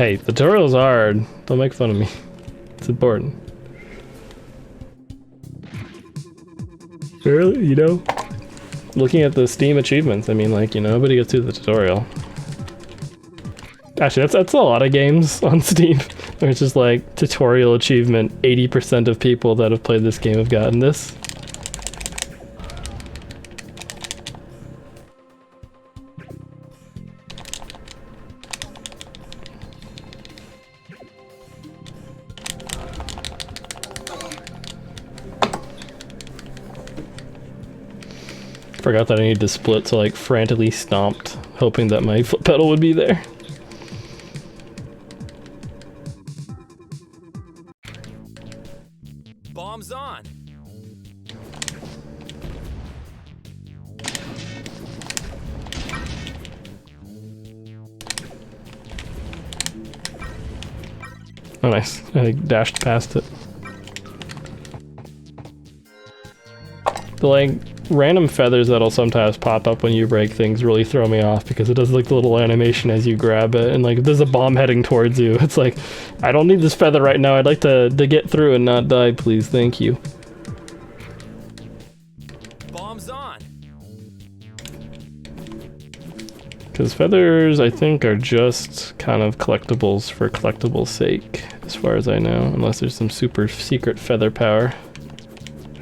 Hey, the tutorial's hard. Don't make fun of me. It's important. Really, you know? Looking at the Steam achievements, I mean, like, you know, nobody gets through the tutorial. Actually, that's a lot of games on Steam. Where it's just like, tutorial achievement, 80% of people that have played this game have gotten this. Forgot that I needed to split, so like frantically stomped, hoping that my foot pedal would be there. Bombs on. Oh nice, I like dashed past it. The like random feathers that'll sometimes pop up when you break things really throw me off because it does like the little animation as you grab it, and like if there's a bomb heading towards you, it's like, I don't need this feather right now, I'd like to get through and not die, please, thank you. Bombs on. Because feathers, I think, are just kind of collectibles for collectibles' sake, as far as I know, unless there's some super secret feather power.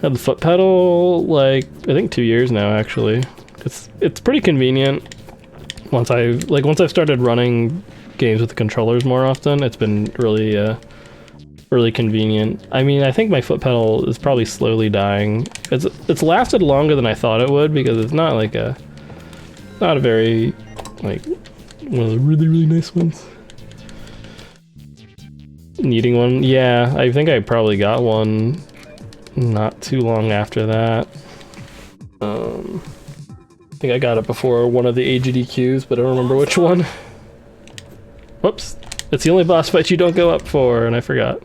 Had the foot pedal, like, I think 2 years now, actually. It's pretty convenient. Once I've started running games with the controllers more often, it's been really, really convenient. I mean, I think my foot pedal is probably slowly dying. It's lasted longer than I thought it would, because it's not like not a very, like, one of the really, really nice ones. Needing one? Yeah, I think I probably got one not too long after that. I think I got it before one of the AGDQs, but I don't remember which one. Whoops. It's the only boss fight you don't go up for, and I forgot.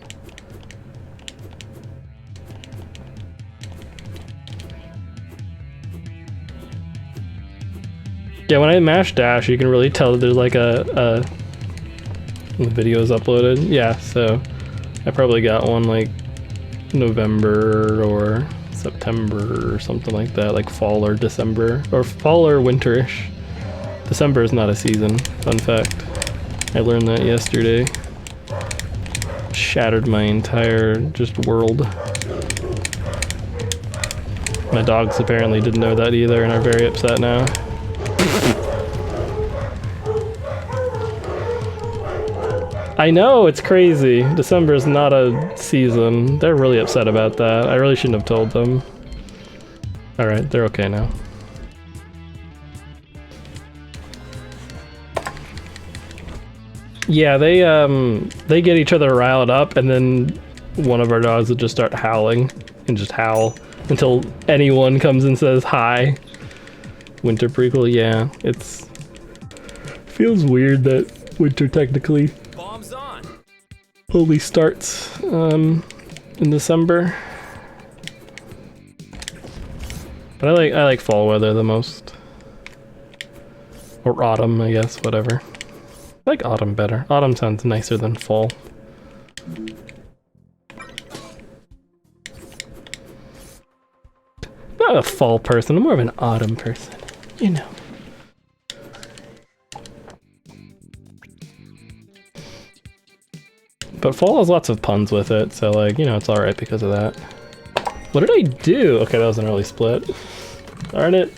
Yeah, when I mash dash, you can really tell that there's like the video is uploaded. Yeah, so I probably got one like November or September or something like that, like fall or December, or fall or winterish. December is not a season, fun fact. I learned that yesterday. Shattered my entire just world. My dogs apparently didn't know that either and are very upset now. I know, it's crazy. December is not a season. They're really upset about that. I really shouldn't have told them. Alright, they're okay now. Yeah, they get each other riled up, and then one of our dogs would just start howling and just howl until anyone comes and says hi. Winter prequel, yeah, it's feels weird that winter technically only starts in December. But I like fall weather the most. Or autumn, I guess, whatever. I like autumn better. Autumn sounds nicer than fall. Not a fall person, I'm more of an autumn person. You know. But fall has lots of puns with it, so like, you know, it's alright because of that. What did I do? Okay, that was an early split. Darn it.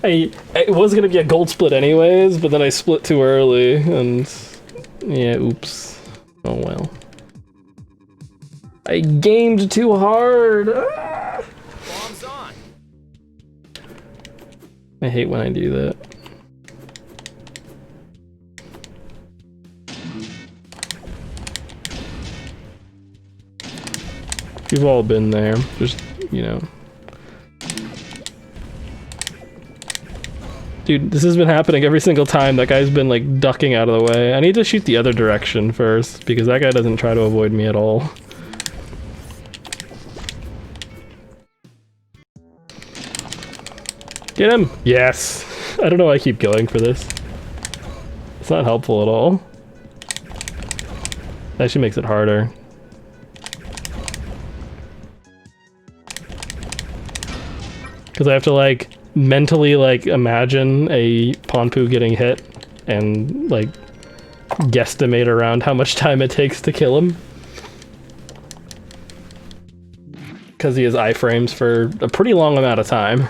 It was gonna be a gold split anyways, but then I split too early, and yeah, oops. Oh well. I gamed too hard! Ah! Bombs on. I hate when I do that. We've all been there, just, you know. Dude, this has been happening every single time. That guy's been like ducking out of the way. I need to shoot the other direction first, because that guy doesn't try to avoid me at all. Get him! Yes! I don't know why I keep going for this. It's not helpful at all. That actually makes it harder. Because I have to like mentally like imagine a Ponpu getting hit and like guesstimate around how much time it takes to kill him. Because he has iframes for a pretty long amount of time.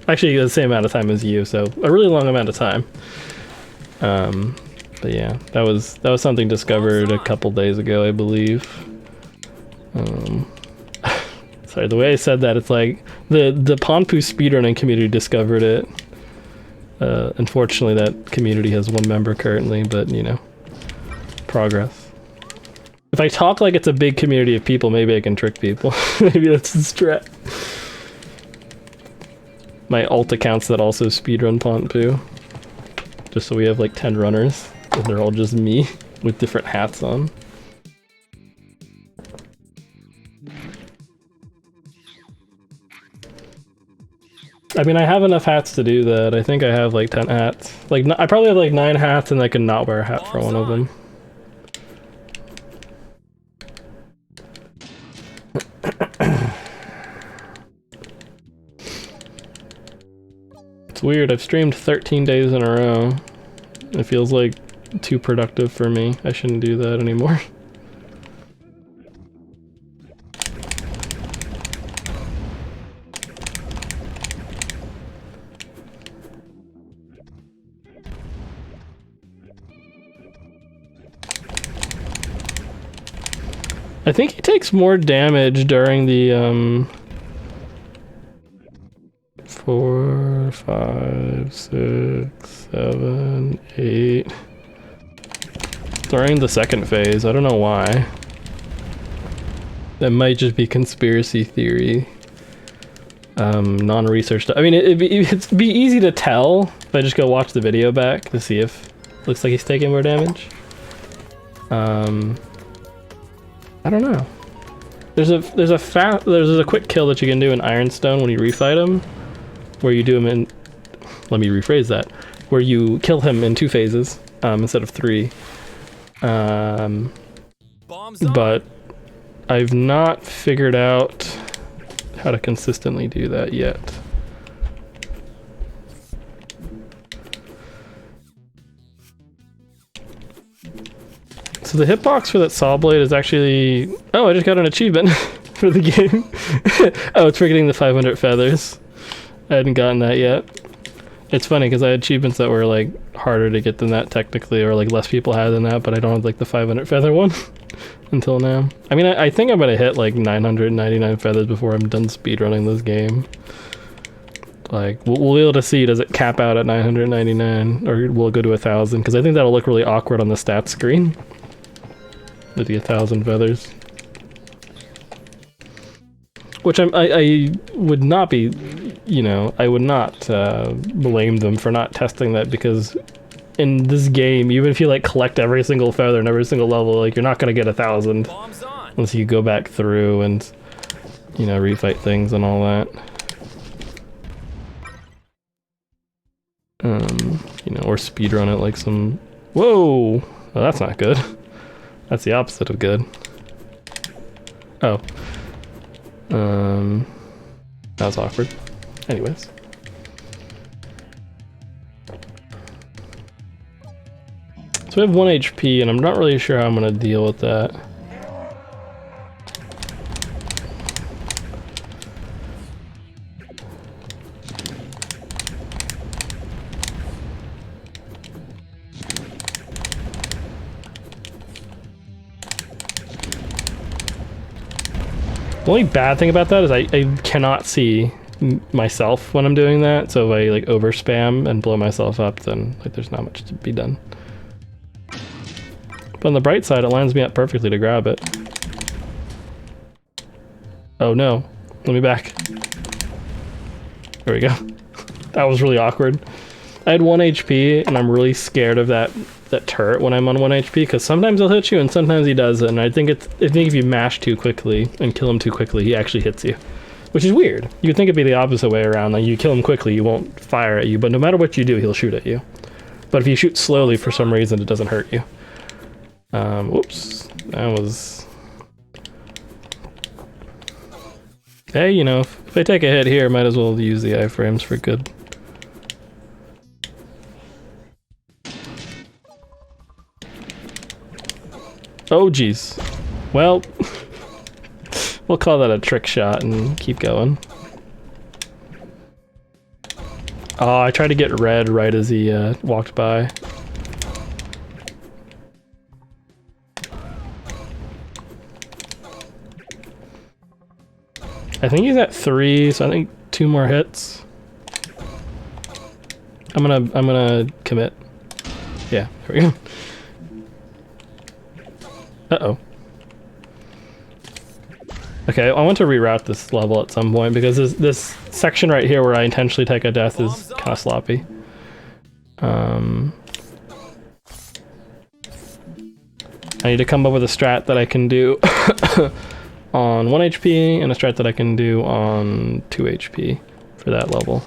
Actually, the same amount of time as you, so a really long amount of time. But yeah, that was something discovered a couple days ago, I believe. Sorry, the way I said that, it's like the Ponpu speedrunning community discovered it. Unfortunately, that community has one member currently, but you know, progress. If I talk like it's a big community of people, maybe I can trick people. Maybe that's the strat. My alt accounts that also speedrun Ponpu. Just so we have like 10 runners, and they're all just me with different hats on. I mean, I have enough hats to do that. I think I have like 10 hats. Like, I probably have like 9 hats, and I can not wear a hat for one of them. It's weird, I've streamed 13 days in a row. It feels like too productive for me. I shouldn't do that anymore. I think he takes more damage during the 4, 5, 6, 7, 8. During the second phase, I don't know why. That might just be conspiracy theory. Non-research. I mean, it'd be easy to tell if I just go watch the video back to see if it looks like he's taking more damage. I don't know. There's a quick kill that you can do in Ironstone when you refight him, where you do him in. Let me rephrase that. Where you kill him in 2 phases instead of 3. But I've not figured out how to consistently do that yet. So the hitbox for that saw blade is actually... Oh, I just got an achievement for the game. Oh, it's for getting the 500 feathers. I hadn't gotten that yet. It's funny because I had achievements that were like harder to get than that technically, or like less people had than that, but I don't have like the 500 feather one until now. I mean, I think I'm gonna hit like 999 feathers before I'm done speedrunning this game. Like, we'll be able to see, does it cap out at 999 or will it go to 1,000? Because I think that'll look really awkward on the stats screen. With the 1,000 feathers. Which I would not be, you know, I would not blame them for not testing that, because in this game, even if you like collect every single feather and every single level, like you're not gonna get 1,000 unless you go back through and, you know, refight things and all that. You know, or speedrun it like some... Whoa! Well, that's not good. That's the opposite of good. Oh. That was awkward. Anyways. So we have 1 HP, and I'm not really sure how I'm gonna deal with that. The only bad thing about that is I cannot see myself when I'm doing that, so if I like over spam and blow myself up, then like there's not much to be done. But on the bright side, it lines me up perfectly to grab it. Oh no, let me back. There we go. That was really awkward. I had 1 HP and I'm really scared of that turret when I'm on 1 HP, because sometimes he'll hit you and sometimes he doesn't. And I think if you mash too quickly and kill him too quickly, he actually hits you, which is weird. You'd think it'd be the opposite way around. Like you kill him quickly, he won't fire at you, but no matter what you do, he'll shoot at you. But if you shoot slowly for some reason, it doesn't hurt you. Whoops, that was... Hey, you know, if I take a hit here, might as well use the iframes for good. Oh, geez. Well, we'll call that a trick shot and keep going. Oh, I tried to get red right as he walked by. I think he's at 3, so I think 2 more hits. I'm gonna commit. Yeah, there we go. Uh-oh. Okay, I want to reroute this level at some point because this section right here where I intentionally take a death is kind of sloppy. I need to come up with a strat that I can do on 1 HP and a strat that I can do on 2 HP for that level.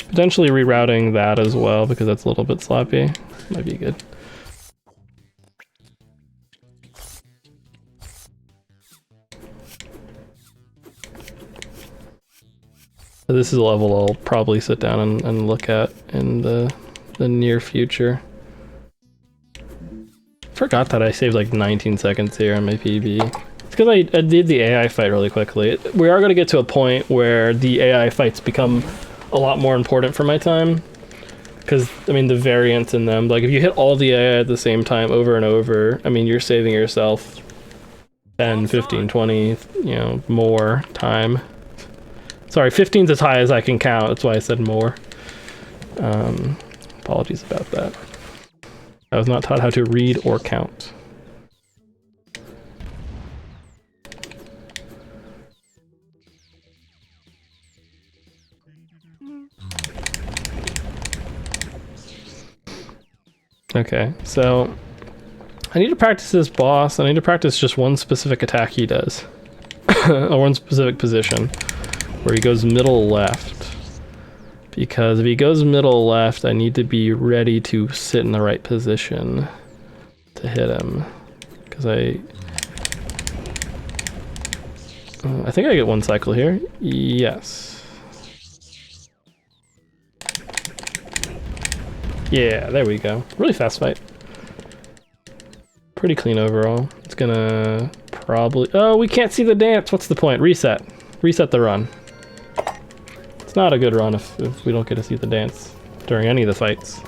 Potentially rerouting that as well because that's a little bit sloppy. Might be good. So this is a level I'll probably sit down and look at in the near future. Forgot that I saved like 19 seconds here on my PB. It's because I did the AI fight really quickly. We are going to get to a point where the AI fights become a lot more important for my time. Because, I mean, the variance in them, like if you hit all the AI at the same time over and over, I mean, you're saving yourself 10, 15, 20, you know, more time. Sorry, 15's as high as I can count, that's why I said more. Apologies about that. I was not taught how to read or count. Okay, so I need to practice this boss. I need to practice just one specific attack he does. Or one specific position where he goes middle left. Because if he goes middle left, I need to be ready to sit in the right position to hit him. Because I think I get 1 cycle here. Yes. Yeah, there we go. Really fast fight. Pretty clean overall. It's gonna probably... Oh, we can't see the dance! What's the point? Reset. Reset the run. It's not a good run if we don't get to see the dance during any of the fights.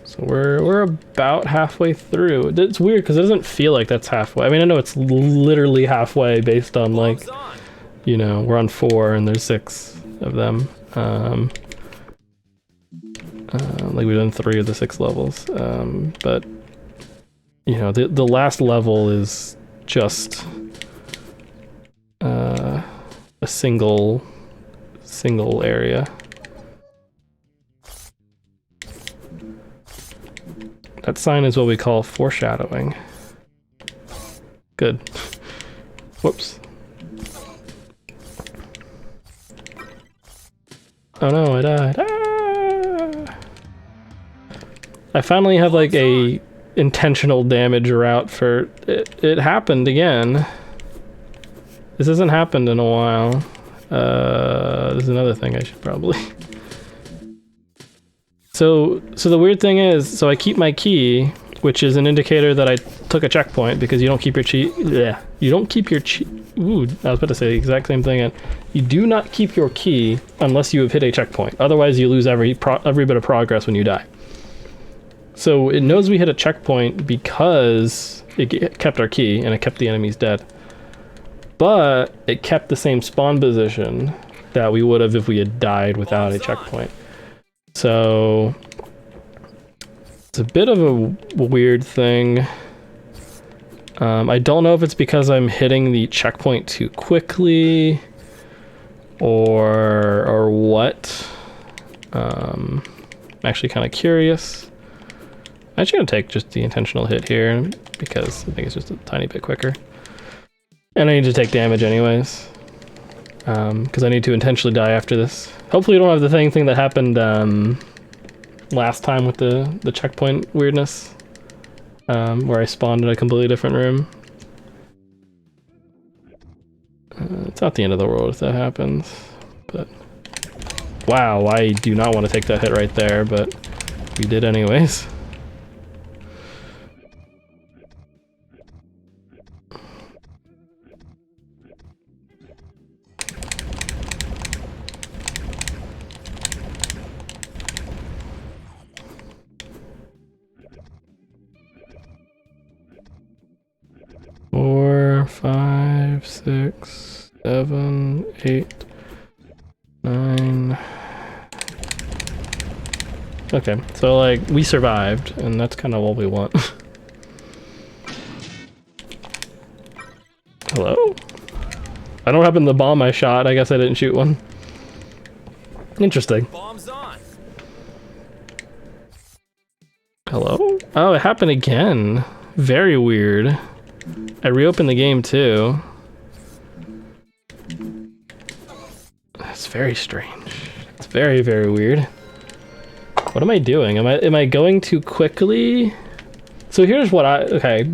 So we're about halfway through. It's weird because it doesn't feel like that's halfway. I mean, I know it's literally halfway based on like... You know, we're on 4 and there's 6 of them. Like we've done 3 of the 6 levels. But, you know, the last level is just a single area. That sign is what we call foreshadowing. Good. Whoops. Oh no, I died. Ah! I finally have like a intentional damage route for it. It happened again. This hasn't happened in a while. This is another thing I should probably... So the weird thing is, so I keep my key, which is an indicator that I took a checkpoint because you don't keep your Yeah, you don't keep your Ooh, I was about to say the exact same thing. And you do not keep your key unless you have hit a checkpoint. Otherwise, you lose every bit of progress when you die. So it knows we hit a checkpoint because it kept our key and it kept the enemies dead. But it kept the same spawn position that we would have if we had died without a checkpoint. So it's a bit of a weird thing. I don't know if it's because I'm hitting the checkpoint too quickly or what. I'm actually kind of curious. I'm actually going to take just the intentional hit here because I think it's just a tiny bit quicker. And I need to take damage anyways. because I need to intentionally die after this. Hopefully you don't have the same thing that happened last time with the checkpoint weirdness, where I spawned in a completely different room. It's not the end of the world if that happens, but wow, I do not want to take that hit right there, but we did anyways. Four, 5, 6, 7, 8, 9. Okay, so like we survived, and that's kind of what we want. Hello? I don't happen to bomb I shot. I guess I didn't shoot one. Interesting. Bombs on. Hello? Oh, it happened again. Very weird. I reopened the game too. That's very strange. It's very, very weird. What am I doing? Am I going too quickly? So here's what okay.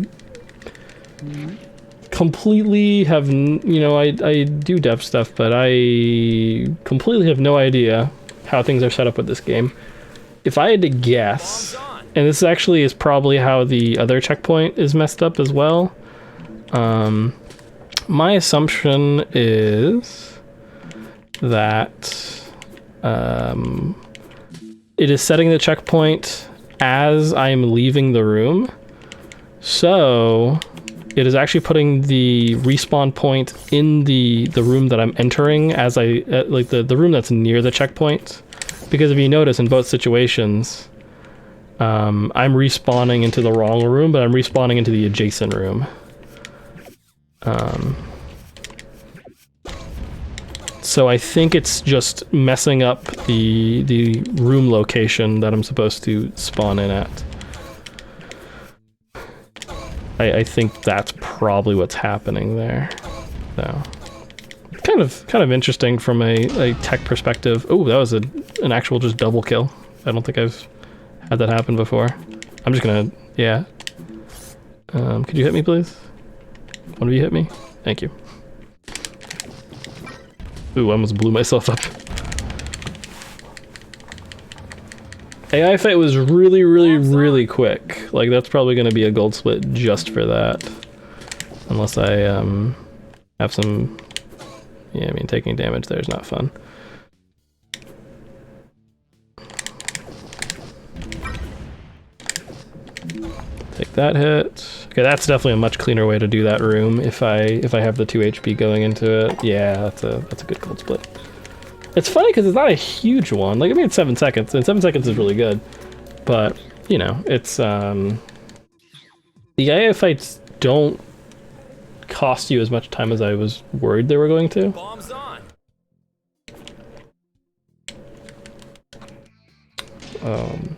Completely have, you know, I do dev stuff, but I completely have no idea how things are set up with this game. If I had to guess, and this actually is probably how the other checkpoint is messed up as well. My assumption is that it is setting the checkpoint as I'm leaving the room. So it is actually putting the respawn point in the room that I'm entering as I, like the room that's near the checkpoint. Because if you notice in both situations, I'm respawning into the wrong room, but I'm respawning into the adjacent room. So I think it's just messing up the room location that I'm supposed to spawn in at. I think that's probably what's happening there. So kind of interesting from a tech perspective. Oh, that was an actual just double kill. I don't think I've had that happen before. I'm just gonna, yeah. Could you hit me, please? One of you hit me? Thank you. Ooh, I almost blew myself up. AI fight was really, really, really quick. Like, that's probably gonna be a gold split just for that. Unless I, have some... Yeah, I mean, taking damage there is not fun. Take that hit. Okay, that's definitely a much cleaner way to do that room if I have the 2 HP going into it. Yeah, that's a good gold split. It's funny because it's not a huge one. Like, I mean, it's 7 seconds, and 7 seconds is really good. But, you know, it's, the AI fights don't cost you as much time as I was worried they were going to. Bombs on.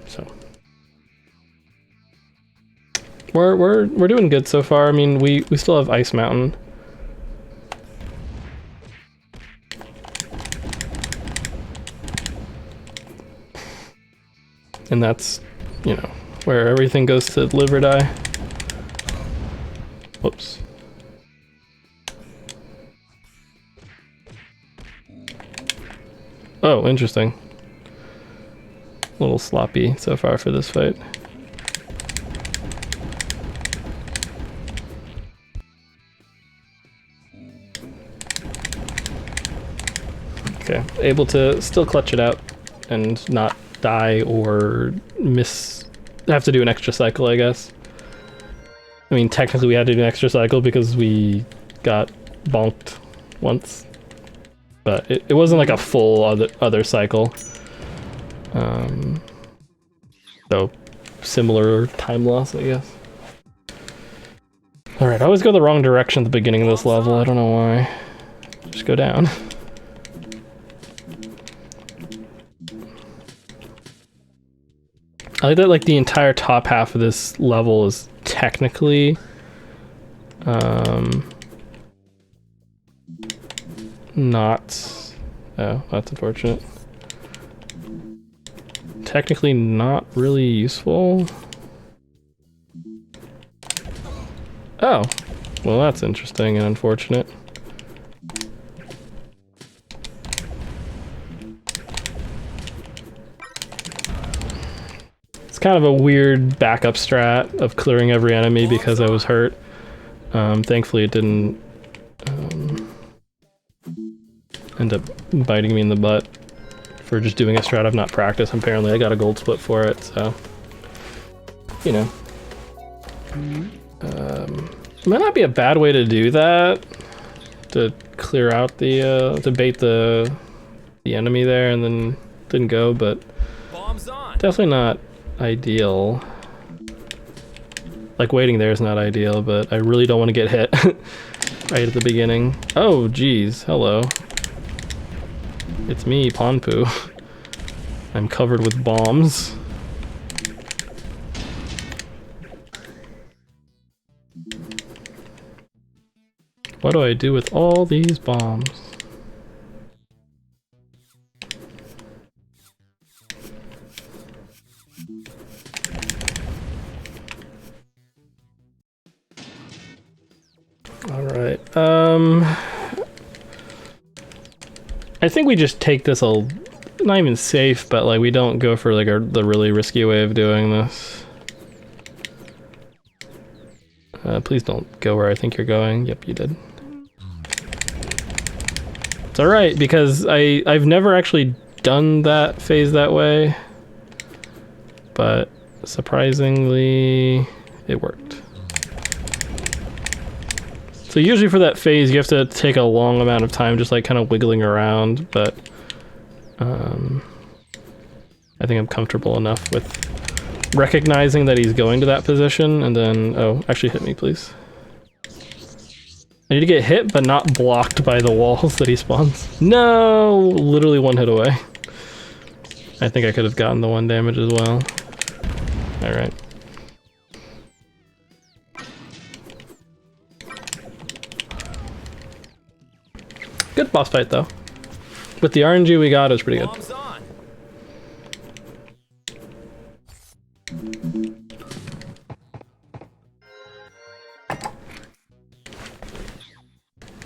So we're doing good so far. I mean, we still have Ice Mountain. And that's, you know, where everything goes to live or die. Whoops. Oh, interesting. A little sloppy so far for this fight. Okay, able to still clutch it out and not die or have to do an extra cycle, I guess. I mean, technically we had to do an extra cycle because we got bonked once. But it wasn't like a full other cycle. So, similar time loss, I guess. Alright, I always go the wrong direction at the beginning of this level, I don't know why. Just go down. I like that, like, the entire top half of this level is technically not... Oh, that's unfortunate. Technically not really useful. Oh, well that's interesting and unfortunate. It's kind of a weird backup strat of clearing every enemy because I was hurt. Thankfully it didn't end up biting me in the butt for just doing a strat I've not practiced. Apparently I got a gold split for it, so... You know. Might not be a bad way to do that. To clear out the, to bait the enemy there and then didn't go, but... Bombs on. Definitely not ideal. Like, waiting there is not ideal, but I really don't want to get hit right at the beginning. Oh, geez. Hello. It's me, Ponpu. I'm covered with bombs. What do I do with all these bombs? Alright, I think we just take this not even safe, but like we don't go for like the really risky way of doing this. Please don't go where I think you're going. Yep, you did. It's alright, because I've never actually done that phase that way, but surprisingly, it worked. So usually for that phase, you have to take a long amount of time just like kind of wiggling around, but I think I'm comfortable enough with recognizing that he's going to that position, and then, oh, actually hit me, please. I need to get hit, but not blocked by the walls that he spawns. No! Literally one hit away. I think I could have gotten the 1 damage as well. Alright. Good boss fight, though. With the RNG we got, it was pretty good. Bombs on.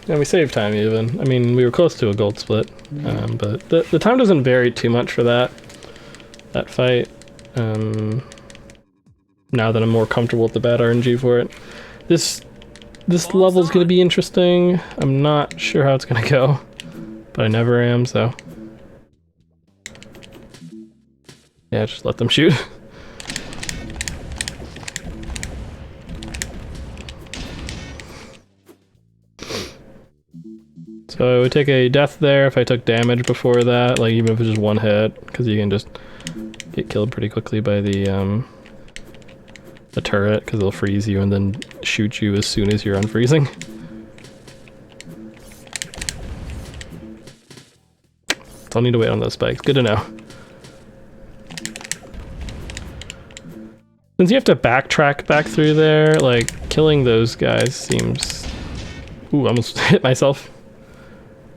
Yeah, we saved time even. I mean, we were close to a gold split, but the time doesn't vary too much for that fight. Now that I'm more comfortable with the bad RNG for it. This level's gonna be interesting. I'm not sure how it's gonna go, but I never am, so. Yeah, just let them shoot. So I would take a death there if I took damage before that, like even if it's just one hit, because you can just get killed pretty quickly by the turret, because they'll freeze you and then shoot you as soon as you're unfreezing. So I'll need to wait on those spikes. Good to know. Since you have to backtrack back through there, like, killing those guys seems... Ooh, I almost hit myself.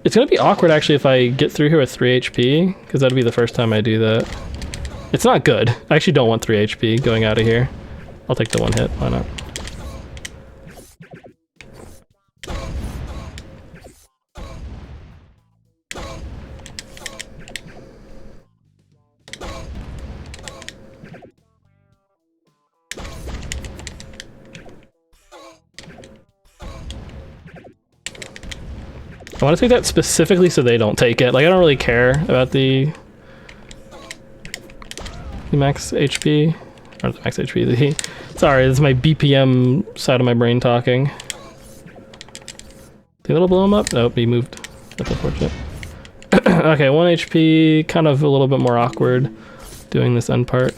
It's gonna be awkward actually if I get through here with 3 HP, because that'd be the first time I do that. It's not good. I actually don't want 3 HP going out of here. I'll take the 1 hit, why not? I want to take that specifically so they don't take it. Like, I don't really care about the max HP. Or the max HP. Sorry, this is my BPM side of my brain talking. Think that'll blow him up? Nope, he moved. That's unfortunate. Okay, 1 HP, kind of a little bit more awkward doing this end part.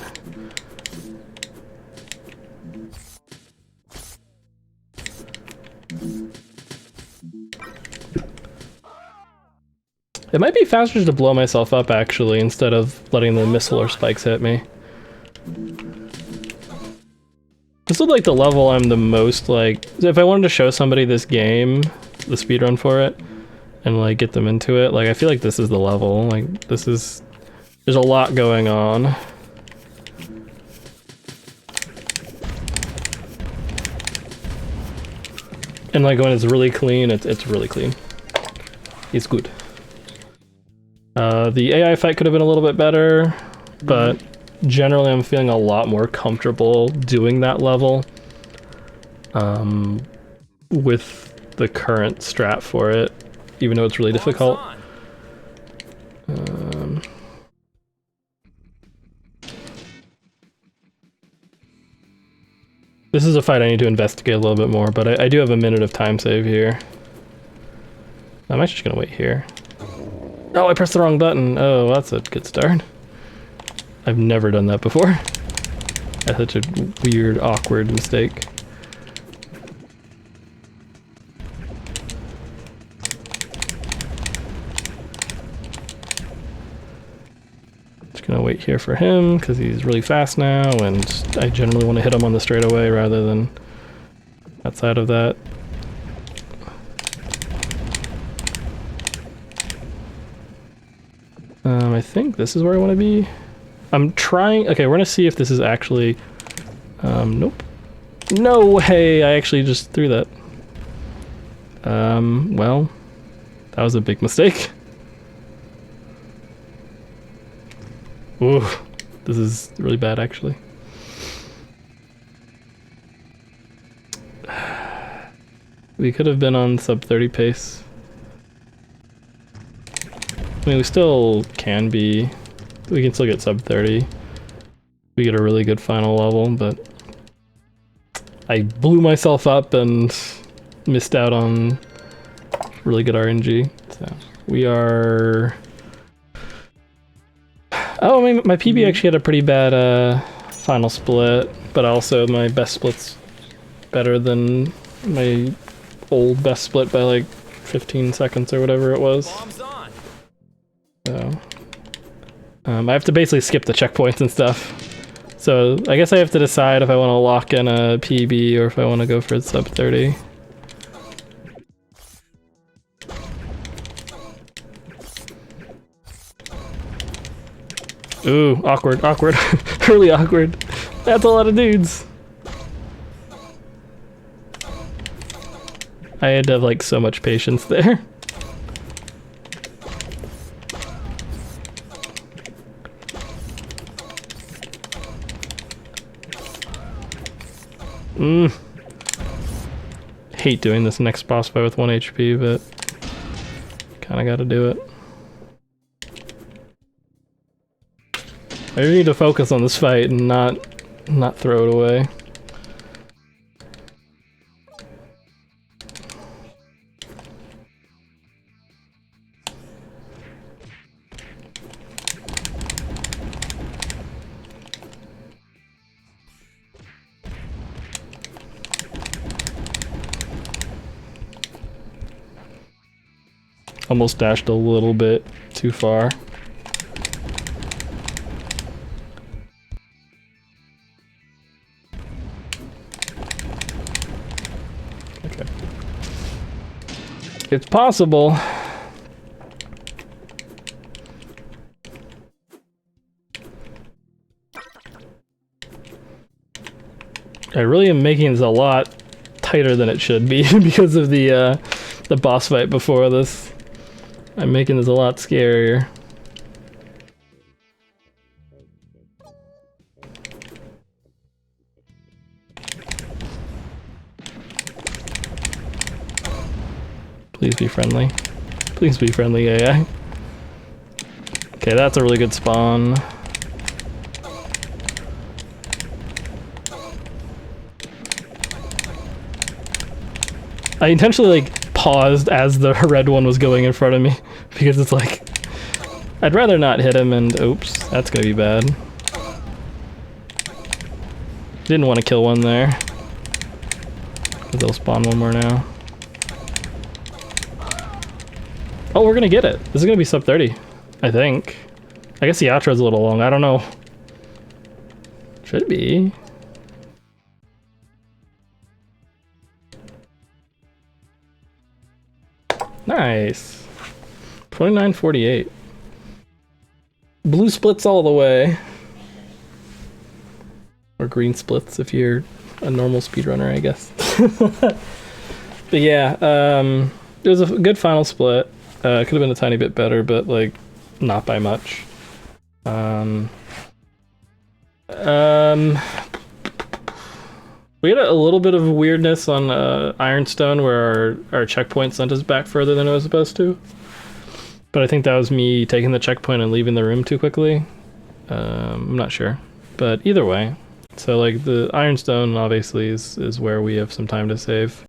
It might be faster to blow myself up, actually, instead of letting the missile or spikes hit me. This is like the level I'm the most like... If I wanted to show somebody this game, the speedrun for it, and like get them into it. Like I feel like this is the level. Like there's a lot going on. And like when it's really clean, it's really clean. It's good. The AI fight could have been a little bit better, but generally I'm feeling a lot more comfortable doing that level with the current strat for it, even though it's really difficult. This is a fight I need to investigate a little bit more, but I do have a minute of time save here. I'm actually just gonna wait here. Oh, I pressed the wrong button. Oh, that's a good start. I've never done that before. That's such a weird, awkward mistake. Just gonna wait here for him, because he's really fast now, and I generally want to hit him on the straightaway rather than outside of that. I think this is where I want to be. I'm trying... Okay, we're gonna see if this is actually... nope. No way! I actually just threw that. Well... That was a big mistake. Ooh, this is really bad, actually. We could have been on sub 30 pace. I mean, we still can be. We can still get sub 30. We get a really good final level, but I blew myself up and missed out on really good RNG. So we are... Oh, I mean, my PB actually had a pretty bad final split, but also my best split's better than my old best split by like 15 seconds or whatever it was. So, I have to basically skip the checkpoints and stuff. So I guess I have to decide if I want to lock in a PB or if I want to go for sub 30. Ooh, awkward, awkward. Really awkward. That's a lot of dudes. I had to have like so much patience there. Hate doing this next boss fight with 1 HP, but kinda gotta do it. I really need to focus on this fight and not throw it away. Almost dashed a little bit too far. Okay. It's possible. I really am making this a lot tighter than it should be because of the boss fight before this. I'm making this a lot scarier. Please be friendly. Please be friendly, AI. Okay, that's a really good spawn. I intentionally like paused as the red one was going in front of me because it's like I'd rather not hit him and oops, that's gonna be bad. Didn't want to kill one there. They'll spawn one more now. Oh, we're gonna get it. This is gonna be sub 30, I think. I guess the outro's a little long, I don't know. Should be. Nice. 29:48. Blue splits all the way. Or green splits if you're a normal speedrunner, I guess. But yeah, it was a good final split. It could have been a tiny bit better, but like not by much. We had a little bit of weirdness on Ironstone where our checkpoint sent us back further than it was supposed to. But I think that was me taking the checkpoint and leaving the room too quickly. I'm not sure. But either way. So like the Ironstone obviously is where we have some time to save.